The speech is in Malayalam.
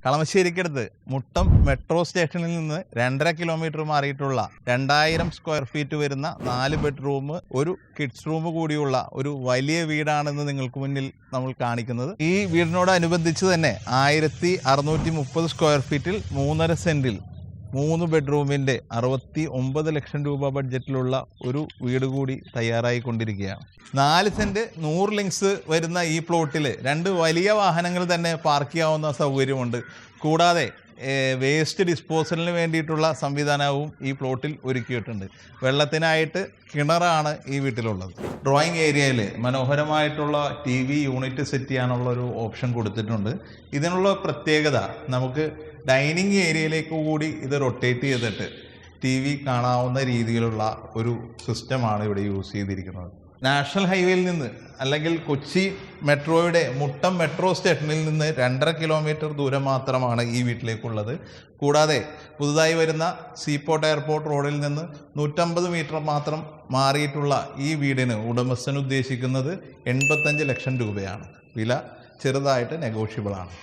കളമശ്ശേരിക്കടുത്ത് മുട്ടം മെട്രോ സ്റ്റേഷനിൽ നിന്ന് 2.5 കിലോമീറ്റർ മാറിയിട്ടുള്ള 2000 സ്ക്വയർ ഫീറ്റ് വരുന്ന 4 ബെഡ്റൂം ഒരു കിഡ്സ് റൂം കൂടിയുള്ള ഒരു വലിയ വീടാണെന്ന് നിങ്ങൾക്ക് മുന്നിൽ നമ്മൾ കാണിക്കുന്നത്. ഈ വീടിനോടനുബന്ധിച്ച് തന്നെ 1630 സ്ക്വയർ ഫീറ്റിൽ 3.5 സെന്റിൽ 3 ബെഡ്റൂമിൻ്റെ 69 ലക്ഷം രൂപ ബഡ്ജറ്റിലുള്ള ഒരു വീട് കൂടി തയ്യാറായിക്കൊണ്ടിരിക്കുകയാണ്. 4 സെന്റ് 100 ലിങ്സ് വരുന്ന ഈ പ്ലോട്ടിൽ 2 വലിയ വാഹനങ്ങൾ തന്നെ പാർക്ക് ചെയ്യാവുന്ന സൗകര്യമുണ്ട്. കൂടാതെ വേസ്റ്റ് ഡിസ്പോസലിന് വേണ്ടിയിട്ടുള്ള സംവിധാനവും ഈ പ്ലോട്ടിൽ ഒരുക്കിയിട്ടുണ്ട്. വെള്ളത്തിനായിട്ട് കിണറാണ് ഈ വീട്ടിലുള്ളത്. ഡ്രോയിങ് ഏരിയയിൽ മനോഹരമായിട്ടുള്ള TV യൂണിറ്റ് സെറ്റ് ചെയ്യാനുള്ള ഒരു ഓപ്ഷൻ കൊടുത്തിട്ടുണ്ട്. ഇതിനുള്ള പ്രത്യേകത, നമുക്ക് ഡൈനിങ് ഏരിയയിലേക്ക് കൂടി ഇത് റൊട്ടേറ്റ് ചെയ്തിട്ട് TV കാണാവുന്ന രീതിയിലുള്ള ഒരു സിസ്റ്റമാണ് ഇവിടെ യൂസ് ചെയ്തിരിക്കുന്നത്. നാഷണൽ ഹൈവേയിൽ നിന്ന് അല്ലെങ്കിൽ കൊച്ചി മെട്രോയുടെ മുട്ടം മെട്രോ സ്റ്റേഷനിൽ നിന്ന് 2.5 കിലോമീറ്റർ ദൂരം മാത്രമാണ് ഈ വീട്ടിലേക്കുള്ളത്. കൂടാതെ പുതുതായി വരുന്ന സീപോർട്ട് എയർപോർട്ട് റോഡിൽ നിന്ന് 150 മീറ്റർ മാത്രം മാറിയിട്ടുള്ള ഈ വീടിന് ഉടമസ്ഥൻ ഉദ്ദേശിക്കുന്നത് 85 ലക്ഷം രൂപയാണ്. വില ചെറുതായിട്ട് നെഗോഷ്യബിൾ ആണ്.